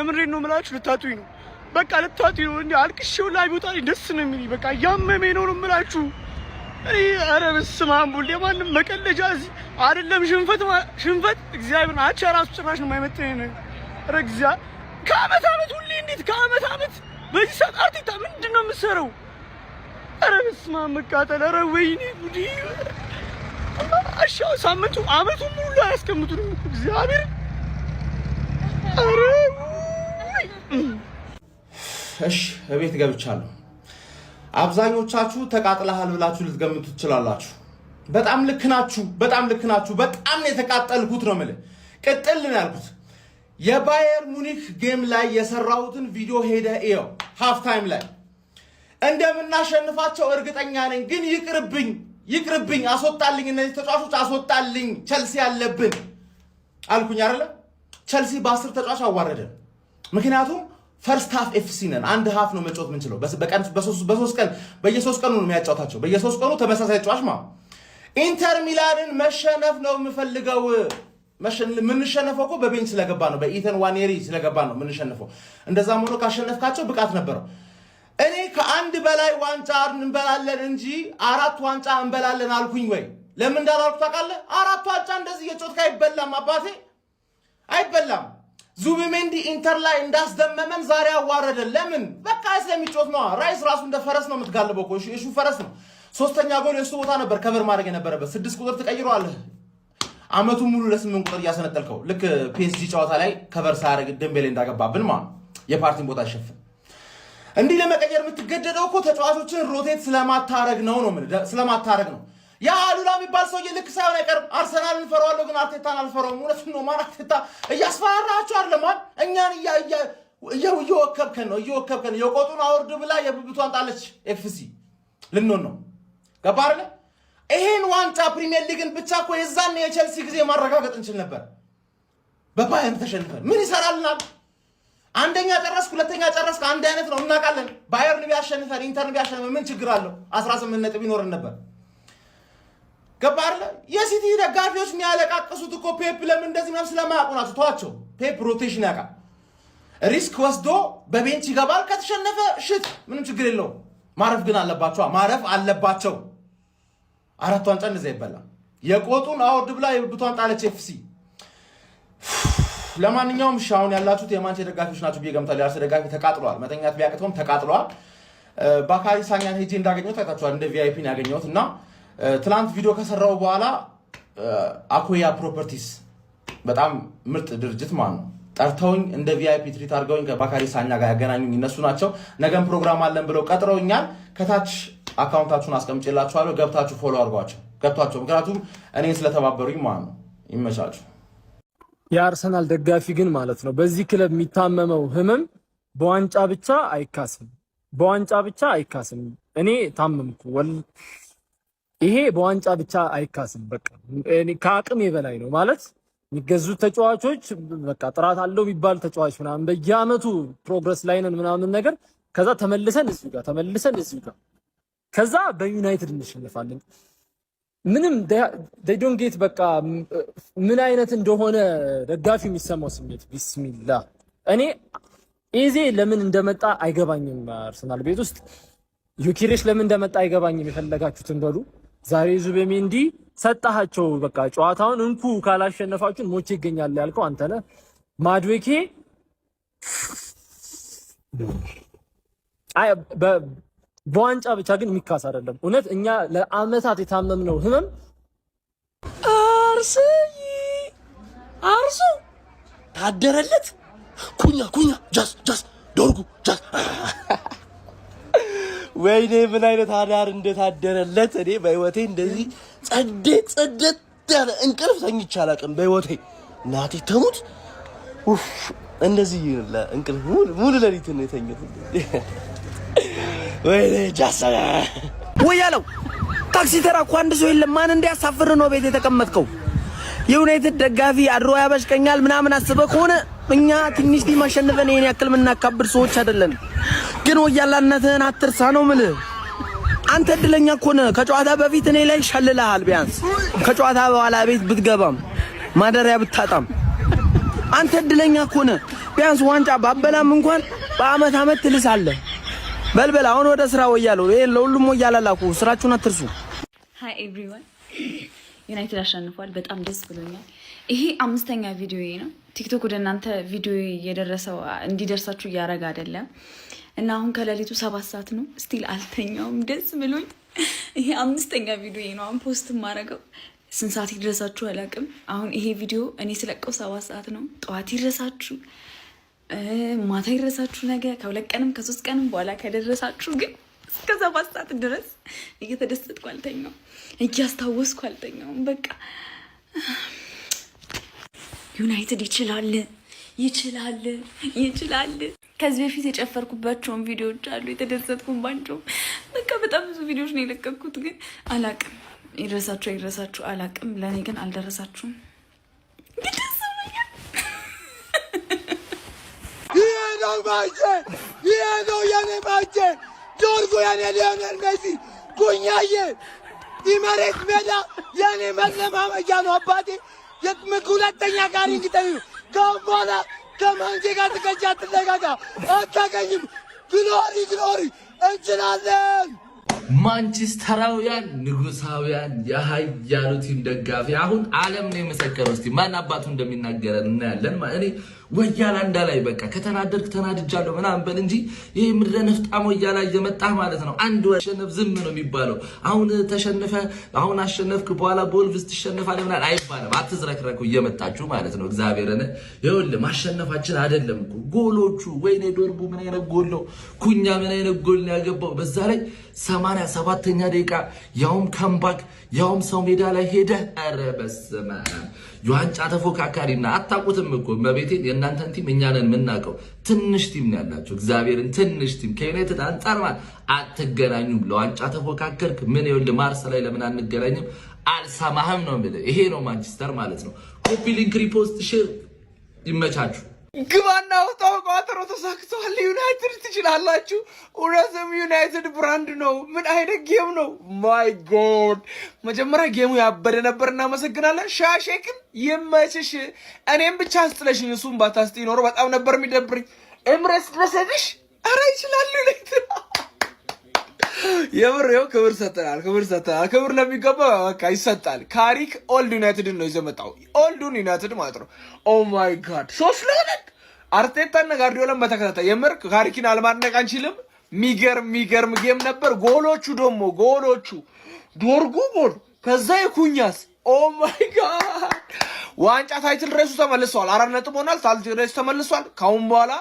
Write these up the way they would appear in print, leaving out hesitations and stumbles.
ምንድን ነው የምላችሁ? ልታጡኝ ነው በቃ ልታጡኝ ነው። እንዴ አልቅሼው ላይ ቦታ ደስ ነው የሚል በቃ ያመመኝ ነው የምላችሁ። እኔ ኧረ በስመ አብ ወልድ የማንም መቀለጃ እዚህ አይደለም። ሽንፈት እግዚአብሔርን አቻ ራሱ ጭራሽ ነው የማይመጣኝ ነው። ኧረ እግዚአብሔር ከዓመት ዓመት ሁሌ እንዴት ከዓመት ዓመት በዚህ ሰዓት አርቲታ ምንድን ነው የምትሰራው? ኧረ በስመ አብ መቃጠል። ኧረ ወይኔ ጉዴ። አሻው ሳምንቱ ዓመቱን ሙሉ አያስቀምጡንም እግዚአብሔር። ኧረ እሺ እቤት ገብቻለሁ። አብዛኞቻችሁ ተቃጥለሃል ብላችሁ ልትገምቱ ትችላላችሁ። በጣም ልክ ናችሁ። በጣም የተቃጠልኩት ነው የምልህ። ቅጥል ነው ያልኩት። የባየር ሙኒክ ጌም ላይ የሰራሁትን ቪዲዮ ሄደ እየው። ሃፍ ታይም ላይ እንደምናሸንፋቸው እርግጠኛ ነኝ፣ ግን ይቅርብኝ፣ አስወጣልኝ፣ እነዚህ ተጫዋቾች አስወጣልኝ፣ ቸልሲ ያለብን አልኩኝ አይደለ? ቸልሲ በ10 ተጫዋች አዋረደ። ምክንያቱም ፈርስት ሃፍ ኤፍሲ ነን። አንድ ሃፍ ነው መጫወት የምንችለው። በቀን በሶስት ቀን በየሶስት ቀኑ ነው የሚያጫውታቸው። በየሶስት ቀኑ ተመሳሳይ ተጫዋች ኢንተር ሚላንን መሸነፍ ነው የምፈልገው። ምንሸነፈው እኮ በቤንች ስለገባ ነው፣ በኢተን ዋኔሪ ስለገባ ነው ምንሸነፈው። እንደዛም ሆኖ ካሸነፍካቸው ብቃት ነበረው። እኔ ከአንድ በላይ ዋንጫ እንበላለን እንጂ 4 ዋንጫ እንበላለን አልኩኝ ወይ? ለምን እንዳላልኩ ታውቃለህ? 4 ዋንጫ እንደዚህ የጮትክ አይበላም አባቴ፣ አይበላም። ዙቢሜንዲ ኢንተር ላይ እንዳስደመመን ዛሬ አዋረደን። ለምን? በቃ ስለሚጮት ነው። ራይስ ራሱ እንደ ፈረስ ነው የምትጋልበው እኮ፣ እሺ ፈረስ ነው። ሶስተኛ ጎል የሱ ቦታ ነበር ከቨር ማድረግ የነበረበት። 6 ቁጥር ትቀይረዋለህ። አመቱ ሙሉ ለ8 ቁጥር እያሰነጠልከው፣ ልክ ፒኤስጂ ጨዋታ ላይ ከቨር ሳያደርግ ደምቤሌ እንዳገባብን የፓርቲን ቦታ አይሸፍን። እንዲህ ለመቀየር የምትገደደው እኮ ተጫዋቾችን ሮቴት ስለማታረግ ነው። ያ አሉላ የሚባል ሰውዬ ልክ ሳይሆን አይቀርም። አርሰናልን ፈራዋለሁ ግን አርቴታን አልፈራውም። እውነቱን ነው። ማን አርቴታ እያስፈራራችሁ አይደለም? እኛን እየወከብከን ነው። የቆጡን አውርድ ብላ የብብቷን ጣለች። ኤፍሲ ልንሆን ነው። ገባህ አይደለ? ይሄን ዋንጫ ፕሪሚየር ሊግን ብቻ እኮ የዛን የቼልሲ ጊዜ ማረጋገጥ እንችል ነበር። በባየርን ተሸንፈን ምን ይሰራልናል? አንደኛ ጨረስክ፣ ሁለተኛ ጨረስክ፣ አንድ አይነት ነው እናውቃለን። ባየርን ቢያሸንፈን ኢንተርን ቢያሸንፈን ምን ችግር አለው? 18 ነጥብ ይኖርን ነበር። ገባህ አይደለ? የሲቲ ደጋፊዎች የሚያለቃቅሱት እኮ ፔፕ ለምን እንደዚህ ምናምን ስለማያውቁ ናቸው። ተዋቸው። ፔፕ ሮቴሽን ያውቃል። ሪስክ ወስዶ በቤንች ይገባል። ከተሸነፈ ሽት ምንም ችግር የለውም። ማረፍ ግን አለባቸው። 4 ዋንጫ እንደዚህ አይበላም። የቆጡን አውርድ ብላ የብብቷን ጣለች ኤፍሲ። ለማንኛውም ሻውን ያላችሁት የማንቸስተር ደጋፊዎች ናችሁ ብዬ ገምታለሁ። የአርሰናል ደጋፊ ተቃጥሏል። መተኛት ቢያቅተውም ተቃጥሏል። ባካሪ ሳኛን ሄጄ እንዳገኘሁት አይታችኋል። እንደ ቪአይፒ ነው ያገኘሁት እና ትላንት ቪዲዮ ከሰራው በኋላ አኮያ ፕሮፐርቲስ በጣም ምርጥ ድርጅት ነው ጠርተውኝ እንደ ቪአይፒ ትሪት አድርገውኝ ከባካሪ ሳኛ ጋር ያገናኙኝ እነሱ ናቸው። ነገም ፕሮግራም አለን ብለው ቀጥረውኛል። ከታች አካውንታችሁን አስቀምጬላችኋለሁ። ገብታችሁ ፎሎ አድርጓቸው ገብታችሁ። ምክንያቱም እኔን ስለተባበሩኝ ነው። ይመቻችሁ። የአርሰናል ደጋፊ ግን ማለት ነው በዚህ ክለብ የሚታመመው ህመም በዋንጫ ብቻ አይካስም። እኔ ታመምኩ ይሄ በዋንጫ ብቻ አይካስም። በቃ እኔ ከአቅሜ በላይ ነው ማለት የሚገዙት ተጫዋቾች በቃ ጥራት አለው የሚባል ተጫዋች ምናምን በየአመቱ ፕሮግረስ ላይ ነን ምናምን ነገር ከዛ ተመልሰን እዚህ ጋር ከዛ በዩናይትድ እንሸነፋለን። ምንም they don't get በቃ ምን አይነት እንደሆነ ደጋፊ የሚሰማው ስሜት ቢስሚላህ። እኔ ኢዜ ለምን እንደመጣ አይገባኝም። አርሰናል ቤት ውስጥ ዩኪሬሽ ለምን እንደመጣ አይገባኝም። የፈለጋችሁትን በሉ። ዛሬ ዙቢሜንዲ ሰጣቸው በቃ ጨዋታውን እንኩ ካላሸነፋችሁን ሞቼ ይገኛል ያልከው አንተ ነህ። ማድዌኬ በዋንጫ ብቻ ግን የሚካስ አይደለም። እውነት እኛ ለአመታት የታመምነው ህመም አርሱ ታደረለት ኩኛ ጃስ ዶርጉ ጃስ ወይኔ ምን አይነት አዳር እንደታደረለት። እኔ በህይወቴ እንደዚህ ጸደት ያለ እንቅልፍ ተኝቼ አላውቅም በህይወቴ። እናቴ ተሙት እንደዚህ እንቅልፍ ሙሉ ሌሊት ነው የተኛሁት። ወይኔ ጃሰለ ወያለው ታክሲ ተራ እኮ አንድ ሰው የለም። ማን እንዲያሳፍር ነው ቤት የተቀመጥከው? የዩናይትድ ደጋፊ አድሮ ያበሽቀኛል ምናምን አስበህ ከሆነ እኛ ትንሽ ቲም አሸንፈን ይሄን ያክል የምናካብድ ሰዎች አይደለን። ግን ወያላነትህን አትርሳ ነው የምልህ። አንተ እድለኛ እኮ ነህ። ከጨዋታ በፊት እኔ ላይ ሸልለሃል። ቢያንስ ከጨዋታ በኋላ ቤት ብትገባም ማደሪያ ብታጣም አንተ እድለኛ እኮ ነህ። ቢያንስ ዋንጫ ባበላም እንኳን በአመት አመት ትልሳለህ። በልበል አሁን ወደ ስራ ወያለው። ይሄን ለሁሉም ወያላላኩ ስራችሁን አትርሱ። ሃይ ኤቭሪዋን ዩናይትድ አሸንፏል። በጣም ደስ ብሎኛል። ይሄ 5ኛ ቪዲዮ ነው። ቲክቶክ ወደ እናንተ ቪዲዮ የደረሰው እንዲደርሳችሁ እያደረገ አይደለም እና አሁን ከሌሊቱ 7 ሰዓት ነው። ስቲል አልተኛውም። ደስ ብሎኝ ይሄ 5ኛ ቪዲዮ ነው። አሁን ፖስት ማረገው ስንት ሰዓት ይድረሳችሁ አላውቅም። አሁን ይሄ ቪዲዮ እኔ ስለቀው 7 ሰዓት ነው። ጠዋት ይድረሳችሁ፣ ማታ ይድረሳችሁ፣ ነገ ከ2 ቀንም ከ3 ቀንም በኋላ ከደረሳችሁ ግን እስከ 7 ሰዓት ድረስ እየተደሰትኩ አልተኛውም፣ እያስታወስኩ አልተኛውም። በቃ ዩናይትድ ይችላል ይችላል ይችላል። ከዚህ በፊት የጨፈርኩባቸውን ቪዲዮዎች አሉ የተደሰትኩባቸው። በቃ በጣም ብዙ ቪዲዮዎች ነው የለቀኩት፣ ግን አላቅም ይድረሳችሁ አይድረሳችሁ አላቅም። ለእኔ ግን አልደረሳችሁም። ይሄ ነው የኔ ማቼ ጆርጎ የኔ ሊዮኔል ሜሲ ጉኛዬ ኢመሬት ሜዳ የኔ መለማመጃ ነው አባቴ። ሁለተኛ ጋር እንግዲህ ከበኋላ ከማንቼ ጋር ትቀጫ ትለጋጋ አታገኝም። ግሎሪ ግሎሪ እንችላለን። ማንቸስተራውያን ንጉሳውያን የሀያሉ ቲም ደጋፊ አሁን ዓለም ነው የመሰከረው። እስቲ ማን አባቱ እንደሚናገረን እናያለን። እኔ ወያላ እንዳላይ በቃ ከተናደድክ ተናድጃለሁ ምናምን በል እንጂ ይሄ ምድረ ነፍጣም ወያላ እየመጣ ማለት ነው። አንድ ወሸነፍ ዝም ነው የሚባለው። አሁን ተሸነፈ አሁን አሸነፍክ በኋላ ቦልቭስ ትሸነፋለህ ምናምን አይባልም። አትዝረክረኩ እየመጣችሁ ማለት ነው። እግዚአብሔርን ይኸውልህ ማሸነፋችን አይደለም እኮ ጎሎቹ። ወይኔ ዶርቡ ምን አይነት ጎል ነው! ኩኛ ምን አይነት ጎል ነው ያገባው! በዛ ላይ 87ኛ ደቂቃ ያውም ካምባክ ያውም ሰው ሜዳ ላይ ሄደ። ኧረ በስመ አብ የዋንጫ ተፎካካሪና አታውቁትም እኮ መቤቴን። የእናንተን ቲም እኛ ነን የምናውቀው። ትንሽ ቲም ነው ያላችሁ። እግዚአብሔርን ትንሽ ቲም ከዩናይትድ አንጻር ማለት አትገናኙም። ለዋንጫ ተፎካከርክ ምን ይኸውልህ ማርስ ላይ ለምን አንገናኝም? አልሰማህም ነው የምልህ። ይሄ ነው ማንቸስተር ማለት ነው። ኮፒ ሊንክ፣ ሪፖስት፣ ሼር ይመቻችሁ። ግባና ወጣው ቋጠሮ ተሳክቷል። ዩናይትድ ትችላላችሁ። እውነትም ዩናይትድ ብራንድ ነው። ምን አይነት ጌም ነው! ማይ ጎድ! መጀመሪያ ጌሙ ያበደ ነበር። እናመሰግናለን። ሻሼ ግን ይመችሽ። እኔም ብቻ አስጥለሽኝ እሱም ባታስጥኝ ኖሮ በጣም ነበር የሚደብርኝ። ኤምሬስ ድረሰልሽ። ኧረ ይችላል ዩናይትድ። የምር ይኸው ክብር ሰጥተናል። ክብር ለሚገባ በቃ ይሰጣል። ካሪክ ኦልድ ዩናይትድን ነው ይዘው መጣው። ኦልዱን ዩናይትድ ማለት ነው። ኦ ማይ ጋድ 3-2 አርቴታና ጋርዲዮላን በተከታታይ የምር ካሪኪን አለማድነቅ አንችልም። ሚገርም ጌም ነበር። ጎሎቹ ዶርጉ ጎል ከዛ የኩኛስ ኦ ማይ ጋድ ዋንጫ ታይትል ሬሱ ተመልሷል። 4 ነጥብ ሆኗል። ታይትል ሬሱ ተመልሷል። ካሁን በኋላ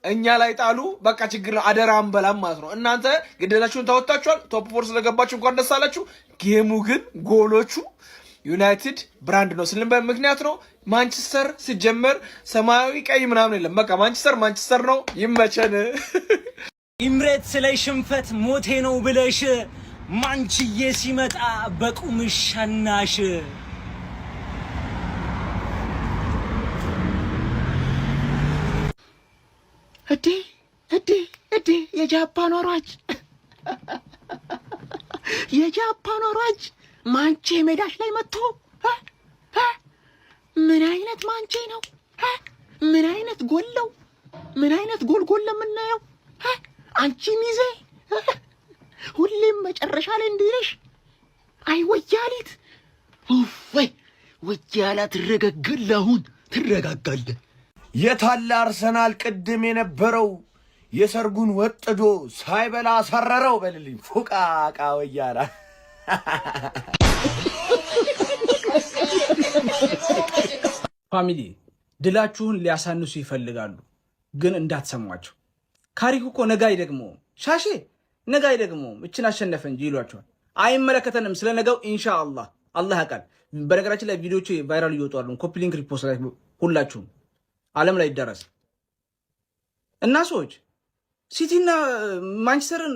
እኛ ላይ ጣሉ በቃ ችግር ነው። አደራ አንበላም ማለት ነው። እናንተ ግዴታችሁን ተወጣችኋል። ቶፕ 4 ስለገባችሁ እንኳን ደስ አላችሁ። ጌሙ ግን ጎሎቹ ዩናይትድ ብራንድ ነው ስልንበት ምክንያት ነው። ማንቸስተር ሲጀመር ሰማያዊ ቀይ ምናምን የለም። በቃ ማንቸስተር ነው። ይመቸን። ኢምሬትስ ላይ ሽንፈት ሞቴ ነው ብለሽ ማንችዬ ሲመጣ በቁምሽ ሸናሽ። እዴ የጃፓን ወራጅ ማንቼ ሜዳሽ ላይ መጥቶ ምን አይነት ማንቼ ነው? ምን አይነት ጎለው? ምን አይነት ጎል ለምናየው? አንቺ ሚዜ ሁሌም መጨረሻ ላይ እንዲልሽ አይ ወያሊት ወይ ወያላ ትረጋጋለህ። የታለ አርሰናል ቅድም የነበረው የሰርጉን ወጥዶ ሳይበላ ሰረረው በልልኝ ፉቃቃ ወያላ። ፋሚሊ ድላችሁን ሊያሳንሱ ይፈልጋሉ፣ ግን እንዳትሰሟቸው። ካሪኩ እኮ ነጋይ ደግሞ ሻሼ ነጋይ ደግሞ እችን አሸነፈ እንጂ ይሏቸዋል። አይመለከተንም ስለ ነገው ኢንሻአላህ አላህ ያውቃል። በነገራችን ላይ ቪዲዮቹ ቫይራል እየወጣሉ። ኮፒ ሊንክ ሪፖስት ላይ ሁላችሁም ዓለም ላይ ይደረስ እና ሰዎች ሲቲና ማንቸስተርን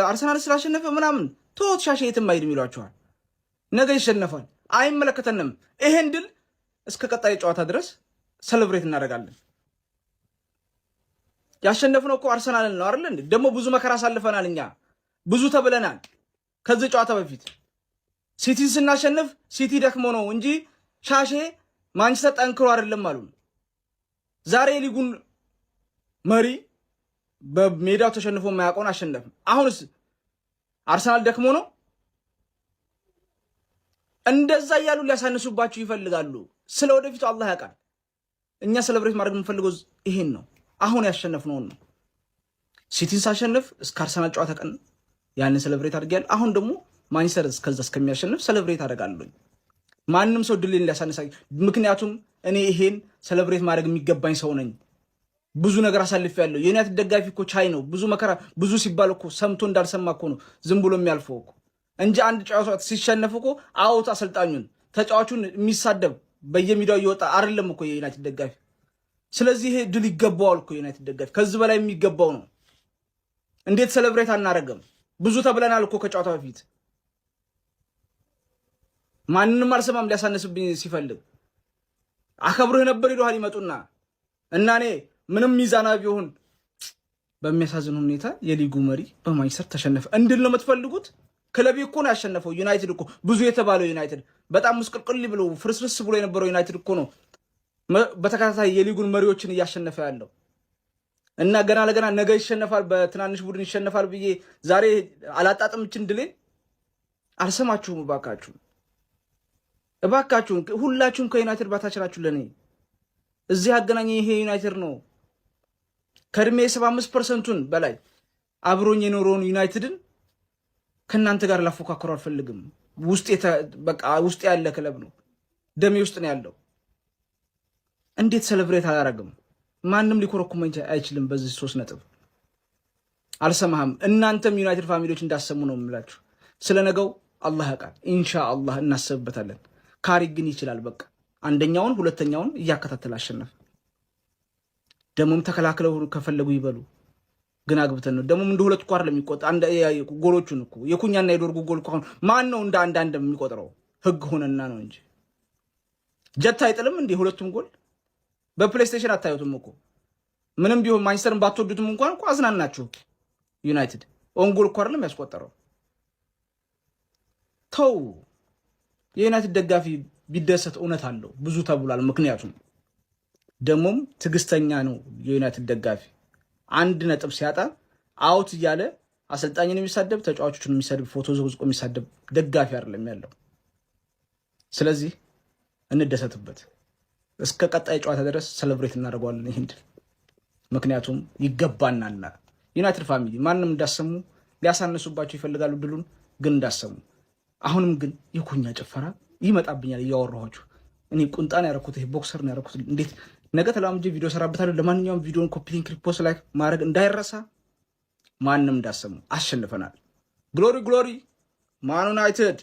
አርሰናል ስላሸነፈ ምናምን ቶት ሻሼ የትም አይድም ይሏቸዋል። ነገ ይሸነፋል። አይመለከተንም። ይሄን ድል እስከ ቀጣይ ጨዋታ ድረስ ሰለብሬት እናደርጋለን። ያሸነፍነው እኮ አርሰናልን ነው አይደል እንዴ? ደግሞ ብዙ መከራ አሳልፈናል። እኛ ብዙ ተብለናል። ከዚህ ጨዋታ በፊት ሲቲን ስናሸንፍ ሲቲ ደክሞ ነው እንጂ ሻሼ ማንቸስተር ጠንክሮ አይደለም አሉ። ዛሬ ሊጉን መሪ በሜዳው ተሸንፎ የማያውቀውን አሸነፍም። አሁንስ አርሰናል ደክሞ ነው። እንደዛ እያሉ ሊያሳንሱባችሁ ይፈልጋሉ። ስለ ወደፊቱ አላህ ያውቃል። እኛ ሰለብሬት ማድረግ የምንፈልገው ይሄን ነው። አሁን ያሸነፍነውን ነው። ሲቲን ሳሸንፍ እስከ አርሰናል ጨዋታ ቀን ያንን ሰለብሬት አድርጌያለሁ። አሁን ደግሞ ማንቸስተር እስከዛ እስከሚያሸንፍ ሰለብሬት አደርጋለሁ። ማንም ሰው ድልን ሊያሳንሳኝ፣ ምክንያቱም እኔ ይሄን ሰለብሬት ማድረግ የሚገባኝ ሰው ነኝ። ብዙ ነገር አሳልፌያለሁ። የዩናይትድ ደጋፊ እኮ ቻይ ነው። ብዙ መከራ ብዙ ሲባል እኮ ሰምቶ እንዳልሰማ እኮ ነው ዝም ብሎ የሚያልፈው እኮ እንጂ አንድ ጨዋታ ሲሸነፍ እኮ አውት አሰልጣኙን ተጫዋቹን የሚሳደብ በየሚዲያው እየወጣ አይደለም እኮ የዩናይትድ ደጋፊ። ስለዚህ ይሄ ድል ይገባዋል እኮ የዩናይትድ ደጋፊ፣ ከዚህ በላይ የሚገባው ነው። እንዴት ሰለብሬት አናረግም? ብዙ ተብለናል እኮ ከጨዋታ በፊት። ማንንም አልሰማም ሊያሳንስብኝ ሲፈልግ። አከብሮህ ነበር ይሏል ይመጡና እና እኔ ምንም ሚዛና ቢሆን በሚያሳዝን ሁኔታ የሊጉ መሪ በማንቸስተር ተሸነፈ እንድል ነው የምትፈልጉት? ክለብ እኮ ነው ያሸነፈው። ዩናይትድ እኮ ብዙ የተባለው ዩናይትድ በጣም ምስቅልቅል ብሎ ፍርስርስ ብሎ የነበረው ዩናይትድ እኮ ነው በተከታታይ የሊጉን መሪዎችን እያሸነፈ ያለው። እና ገና ለገና ነገ ይሸነፋል፣ በትናንሽ ቡድን ይሸነፋል ብዬ ዛሬ አላጣጥምችን ድሌን አልሰማችሁም። እባካችሁን ሁላችሁም ከዩናይትድ ባታች ናችሁ። ለኔ እዚህ አገናኝ ይሄ ዩናይትድ ነው። ከእድሜ 75% በላይ አብሮኝ የኖረውን ዩናይትድን ከእናንተ ጋር ላፎካከሩ አልፈልግም። ውስጥ ያለ ክለብ ነው፣ ደሜ ውስጥ ነው ያለው። እንዴት ሰለብሬት አላረግም? ማንም ሊኮረኩመኝ አይችልም። በዚህ 3 ነጥብ አልሰማህም። እናንተም ዩናይትድ ፋሚሊዎች እንዳሰሙ ነው የምላችሁ። ስለነገው አላህ ያውቃል። ኢንሻአላህ እናስብበታለን። ካሪክ ግን ይችላል። በቃ አንደኛውን ሁለተኛውን እያከታተል አሸነፈ። ደሞም ተከላክለው ከፈለጉ ይበሉ፣ ግን አግብተን ነው። ደሞም እንደ ሁለት ኳር ለሚቆጣ አንድ ጎሎቹን እኮ የኩኛና የዶርጉ ጎል እኮ ማን ነው እንደ አንድ የሚቆጥረው? ህግ ሆነና ነው እንጂ ጀት አይጥልም እንዴ? ሁለቱም ጎል በፕሌይስቴሽን አታዩትም እኮ። ምንም ቢሆን ማንቸስተርን ባትወዱትም እንኳን እኮ አዝናናችሁ። ዩናይትድ ኦን ጎል እኮ አይደለም ያስቆጠረው። ተው። የዩናይትድ ደጋፊ ቢደሰት እውነት አለው። ብዙ ተብሏል። ምክንያቱም ደሞም ትዕግስተኛ ነው የዩናይትድ ደጋፊ። 1 ነጥብ ሲያጣ አውት እያለ አሰልጣኝን የሚሳደብ ተጫዋቾችን የሚሳደብ ፎቶ ዘውዝቆ የሚሳደብ ደጋፊ አይደለም ያለው። ስለዚህ እንደሰትበት እስከ ቀጣይ ጨዋታ ድረስ ሰለብሬት እናደርገዋለን ይሄን ድል። ምክንያቱም ይገባናልና። ዩናይትድ ፋሚሊ ማንም እንዳሰሙ ሊያሳንሱባቸው ይፈልጋሉ ድሉን፣ ግን እንዳሰሙ። አሁንም ግን የኩኛ ጭፈራ ይመጣብኛል እያወራኋችሁ። እኔ ቁንጣን ያረኩት ይሄ ቦክሰር ነው ያረኩት። እንዴት ነገ ተላምጄ ቪዲዮ ሰራበታለሁ። ለማንኛውም ቪዲዮን ኮፒ ሊንክ ሪፖስት ላይክ ማድረግ እንዳይረሳ። ማንም እንዳሰሙ አሸንፈናል። ግሎሪ ግሎሪ ማን ዩናይትድ።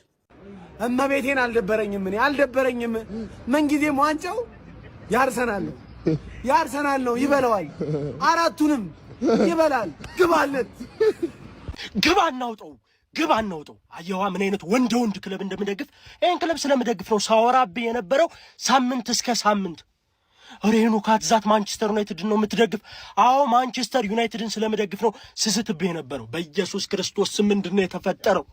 እመቤቴን አልደበረኝም። እኔ አልደበረኝም። ምን ጊዜም ዋንጫው ያርሰናል ነው። ይበላዋል፣ 4ቱንም ይበላል። ግባለት፣ ግባ እናውጠው። አየዋ ምን አይነት ወንድ ክለብ እንደምደግፍ። ይሄን ክለብ ስለምደግፍ ነው ሳወራብህ የነበረው ሳምንት እስከ ሳምንት። ሬኑ ካትዛት ማንቸስተር ዩናይትድን ነው የምትደግፍ? አዎ ማንቸስተር ዩናይትድን ስለምደግፍ ነው ስስትብህ የነበረው። በኢየሱስ ክርስቶስ ስም ምንድን ነው የተፈጠረው?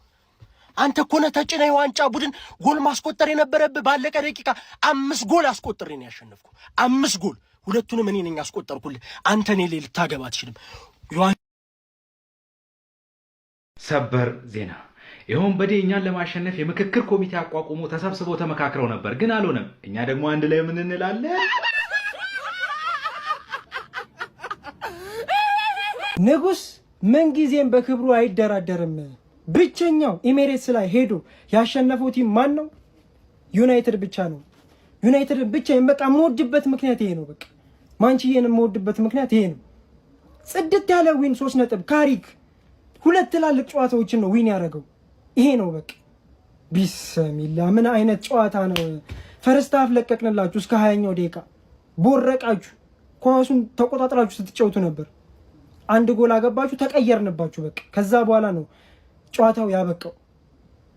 አንተ እኮ ነህ ተጭነህ የዋንጫ ቡድን ጎል ማስቆጠር የነበረብህ። ባለቀ ደቂቃ 5 ጎል አስቆጥሬ ነው ያሸነፍኩ። 5 ጎል፣ 2ቱንም እኔ ነኝ ያስቆጠርኩልህ። አንተ እኔ ላይ ልታገባ አትችልም። ሰበር ዜና። ይኸውም በዴ እኛን ለማሸነፍ የምክክር ኮሚቴ አቋቁሞ ተሰብስበው ተመካክረው ነበር፣ ግን አልሆነም። እኛ ደግሞ አንድ ላይ ምን እንላለን? ንጉስ ምንጊዜም በክብሩ አይደራደርም። ብቸኛው ኤሜሬትስ ላይ ሄዶ ያሸነፈው ቲም ማን ነው? ዩናይትድ ብቻ ነው። ዩናይትድን ብቻ በቃ የምወድበት ምክንያት ይሄ ነው። በቃ ማንችዬን የምወድበት ምክንያት ይሄ ነው። ጽድት ያለ ዊን 3 ነጥብ ካሪክ 2 ትላልቅ ጨዋታዎችን ነው ዊን ያደረገው። ይሄ ነው በቃ። ቢስሚላ ምን አይነት ጨዋታ ነው! ፈርስት ሃፍ ለቀቅንላችሁ እስከ 20ኛው ደቂቃ ቦረቃችሁ፣ ኳሱን ተቆጣጥራችሁ ስትጫወቱ ነበር። 1 ጎል አገባችሁ፣ ተቀየርንባችሁ። በቃ ከዛ በኋላ ነው ጨዋታው ያበቃው።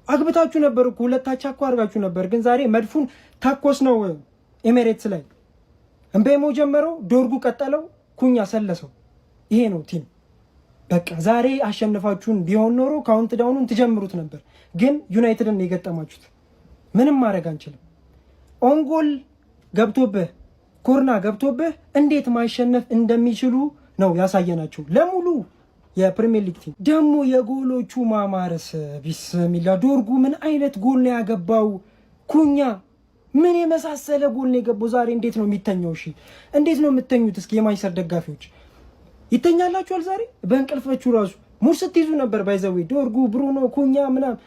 አግብታችሁ ነበር እኮ 2 አቻ እኮ አድርጋችሁ ነበር፣ ግን ዛሬ መድፉን ታኮስ ነው ኤሜሬትስ ላይ። እምቤሞ ጀመረው፣ ዶርጉ ቀጠለው፣ ኩኛ ሰለሰው። ይሄ ነው ቲም በቃ። ዛሬ አሸንፋችሁን ቢሆን ኖሮ ካውንት ዳውኑን ትጀምሩት ነበር፣ ግን ዩናይትድን የገጠማችሁት ምንም ማድረግ አንችልም። ኦንጎል ገብቶብህ ኮርና ገብቶብህ እንዴት ማሸነፍ እንደሚችሉ ነው ያሳየናቸው ለሙሉ የፕሪሚየር ሊግ ቲም። ደግሞ የጎሎቹ ማማረስ ቢስሚላ ዶርጉ ምን አይነት ጎል ነው ያገባው? ኩኛ ምን የመሳሰለ ጎል ነው የገባው ዛሬ። እንዴት ነው የሚተኛው? እሺ እንዴት ነው የምተኙት? እስኪ የማንቸስተር ደጋፊዎች ይተኛላችኋል ዛሬ? በእንቅልፋችሁ ራሱ ሙድ ስትይዙ ነበር። ባይዘዌ ዶርጉ፣ ብሩኖ፣ ኩኛ ምናምን።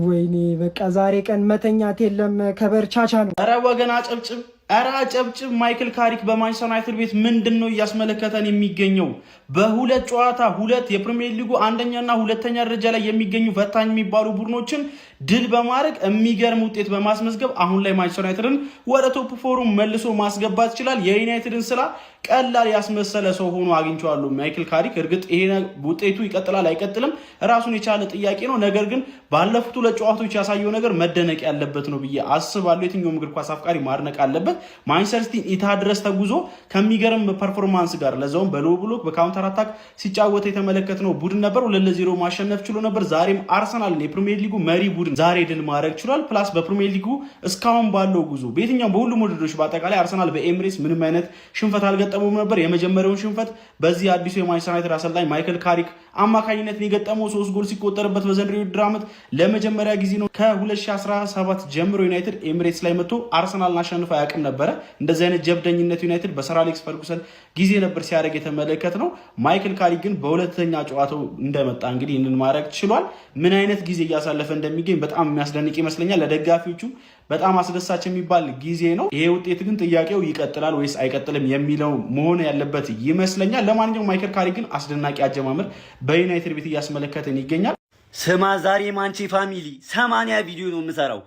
ወይኔ በቃ ዛሬ ቀን መተኛት የለም ከበርቻቻ ነው። ኧረ ወገን አጨብጭብ፣ ኧረ አጨብጭብ። ማይክል ካሪክ በማንቸስተር ዩናይትድ ቤት ምንድን ነው እያስመለከተን የሚገኘው? በሁለት ጨዋታ ሁለት የፕሪሚየር ሊጉ አንደኛና ሁለተኛ ደረጃ ላይ የሚገኙ ፈታኝ የሚባሉ ቡድኖችን ድል በማድረግ የሚገርም ውጤት በማስመዝገብ አሁን ላይ ማንቸስተር ዩናይትድን ወደ ቶፕ ፎሩም መልሶ ማስገባት ይችላል። የዩናይትድን ስራ ቀላል ያስመሰለ ሰው ሆኖ አግኝቼዋለሁ ማይክል ካሪክ። እርግጥ ይሄ ውጤቱ ይቀጥላል አይቀጥልም ራሱን የቻለ ጥያቄ ነው። ነገር ግን ባለፉት ሁለት ጨዋታዎች ያሳየው ነገር መደነቅ ያለበት ነው ብዬ አስባለሁ። የትኛውም እግር ኳስ አፍቃሪ ማድነቅ አለበት። ማንቸስተር ሲቲ ኢታድ ድረስ ተጉዞ ከሚገርም ፐርፎርማንስ ጋር ለዛውም በሎ ብሎክ በካውንተር አታክ ሲጫወት የተመለከትነው ቡድን ነበር። 2-0 ማሸነፍ ችሎ ነበር። ዛሬም አርሰናል የፕሪሚየር ሊጉ መሪ ቡድን ዛሬ ድል ማድረግ ችሏል። ፕላስ በፕሪሚየር ሊጉ እስካሁን ባለው ጉዞ በየትኛውም በሁሉም ውድድሮች በአጠቃላይ አርሰናል በኤምሬትስ ምንም አይነት ሽንፈት አልገጠመውም ነበር። የመጀመሪያውን ሽንፈት በዚህ አዲሱ የማንቸስተር ዩናይትድ አሰልጣኝ ማይክል ካሪክ አማካኝነት የገጠመው 3 ጎል ሲቆጠርበት በዘንድሮው የውድድር ዓመት ለመጀመሪያ ጊዜ ነው። ከ2017 ጀምሮ ዩናይትድ ኤምሬትስ ላይ መጥቶ አርሰናልን አሸንፎ አያውቅም ነበረ። እንደዚህ አይነት ጀብደኝነት ዩናይትድ በሰር አሌክስ ፈርጉሰን ጊዜ ነበር ሲያደርግ የተመለከት ነው። ማይክል ካሪክ ግን በሁለተኛ ጨዋታው እንደመጣ እንግዲህ ይህንን ማድረግ ችሏል። ምን አይነት ጊዜ እያሳለፈ እንደሚገኝ በጣም የሚያስደንቅ ይመስለኛል። ለደጋፊዎቹ በጣም አስደሳች የሚባል ጊዜ ነው። ይሄ ውጤት ግን ጥያቄው ይቀጥላል ወይስ አይቀጥልም የሚለው መሆን ያለበት ይመስለኛል። ለማንኛውም ማይክል ካሪክ ግን አስደናቂ አጀማመር በዩናይትድ ቤት እያስመለከተን ይገኛል። ስማ ዛሬ ማንቼ ፋሚሊ 80 ቪዲዮ ነው የምሰራው።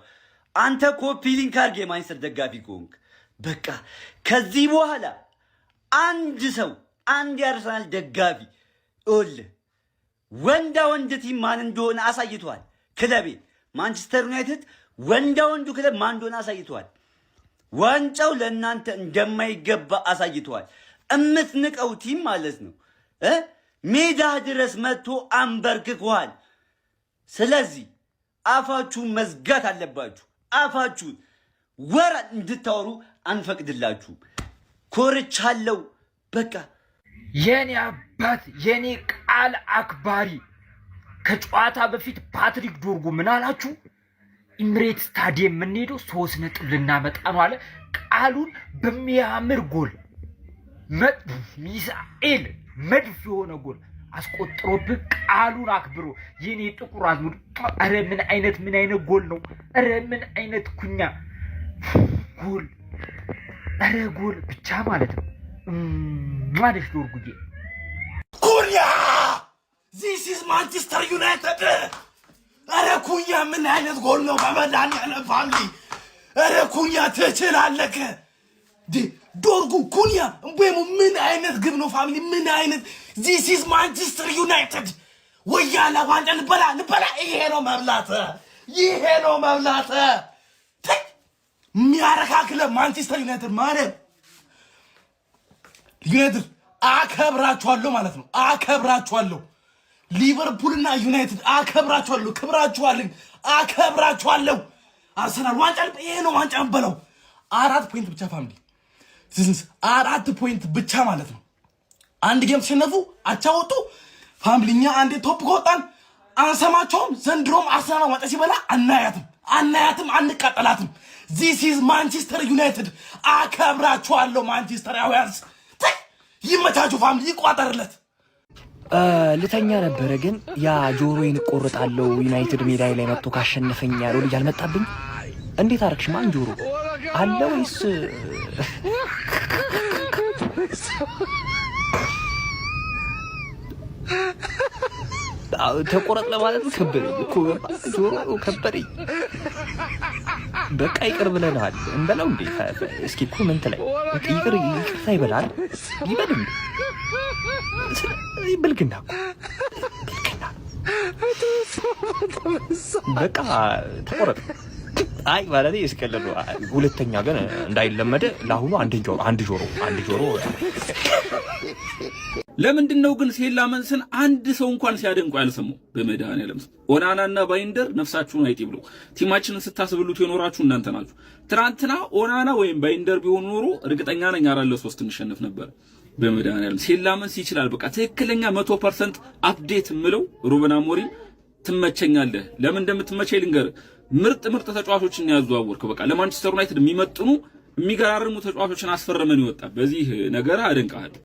አንተ ኮፒ ሊንክ አድርግ የማንቸስተር ደጋፊ ከሆንክ በቃ ከዚህ በኋላ አንድ ሰው አንድ የአርሰናል ደጋፊ ወንዳ ወንድ ቲም ማን እንደሆነ አሳይቷል። ክለቤ ማንቸስተር ዩናይትድ ወንዳ ወንዱ ክለብ ማን እንደሆነ አሳይቷል። ዋንጫው ለእናንተ እንደማይገባ አሳይቷል። እምትንቀው ቲም ማለት ነው ሜዳ ድረስ መጥቶ አንበርክኳል። ስለዚህ አፋችሁን መዝጋት አለባችሁ። አፋችሁን ወራ እንድታወሩ አንፈቅድላችሁም። ኮርቻለሁ በቃ የኔ አባት የኔ ቃል አክባሪ። ከጨዋታ በፊት ፓትሪክ ዶርጉ ምን አላችሁ? ኢምሬት ስታዲየም የምንሄደው 3 ነጥብ ልናመጣ ነው አለ። ቃሉን በሚያምር ጎል ሚሳኤል መድፍ የሆነ ጎል አስቆጥሮብህ ቃሉን አክብሮ የኔ ጥቁር አዝሙድ። ኧረ ምን አይነት ጎል ነው! ኧረ ምን አይነት ኩኛ ጎል! ኧረ ጎል ብቻ ማለት ነው ማለት ዶርጉዬ ኩኛ ዚስ ኢዝ ማንቸስተር ዩናይትድ። ኧረ ኩኛ ምን አይነት ጎል ነው! በመድኃኒዓለም ፋሚሊ ኧረ ኩኛ ትችላለህ። ዶርጉ ኩኛ እምቤሙ ምን አይነት ግብ ነው ፋሚሊ! ምን አይነት ዚስ ኢዝ ማንቸስተር ዩናይትድ። ወያላ ዋንጫ ልበላ። ይሄ ነው መብላት፣ ይሄ ነው መብላት። የሚያረካ ክለብ ማንቸስተር ዩናይትድ ማለት ዩናይትድ አከብራችኋለሁ ማለት ነው። አከብራችኋለሁ። ሊቨርፑልና ዩናይትድ አከብራችኋለሁ። ክብራችኋለሁ፣ አከብራችኋለሁ። አርሰናል ዋንጫ ይሄ ነው ዋንጫ እንበለው። 4 ፖይንት ብቻ ፋሚሊ፣ 4 ፖይንት ብቻ ማለት ነው። አንድ ጌም ተሸነፉ፣ አቻ ወጡ ፋሚሊ። እኛ አንዴ ቶፕ ከወጣን አንሰማቸውም። ዘንድሮም አርሰናል ዋንጫ ሲበላ አናያትም፣ አንቃጠላትም። ዚስ ኢዝ ማንቸስተር ዩናይትድ። አከብራችኋለሁ ማንቸስተራውያንስ። ይመቻችሁ ፋሚሊ፣ ይቋጠርለት። ልተኛ ነበረ ግን ያ ጆሮዬን እቆርጣለሁ ዩናይትድ ሜዳ ላይ መጥቶ ካሸነፈኝ ያለው ልጅ አልመጣብኝ። እንዴት አረክሽ? ማን ጆሮ አለ ወይስ ተቆረጥ ለማለት ከበደኝ እኮ ጆሮ ከበደኝ። በቃ ይቅር ብለናል እንበለው እንዴ? እስኪ ኮሜንት ላይ ይቅርታ ይበላል ይበልም። ብልግና በቃ ተቆረጥ። አይ ማለት ይስቀልሉ። ሁለተኛ ግን እንዳይለመደ ለአሁኑ አንድ ጆሮ ለምንድነው ግን ሴላመንስን አንድ ሰው እንኳን ሲያደንቁ ያልሰማው? በመድኃኒዓለም ኦናናና ባይንደር ነፍሳችሁን አይጥ ብለው ቲማችንን ስታስብሉት የኖራችሁ እናንተ ናችሁ። ትናንትና ኦናና ወይም ባይንደር ቢሆን ኖሮ እርግጠኛ ነኝ 4-3 እንሸነፍ ነበር። በመድኃኒዓለም ሴላመንስ ይችላል። በቃ ትክክለኛ 100% አፕዴት ምለው ሩበን አሞሪም ትመቸኛለህ። ለምን እንደምትመቸኝ ልንገር። ምርጥ ተጫዋቾችን ያዘዋወርከው በቃ ለማንቸስተር ዩናይትድ የሚመጥኑ የሚገራርሙ ተጫዋቾችን አስፈረመን ይወጣ። በዚህ ነገር አደንቃለሁ።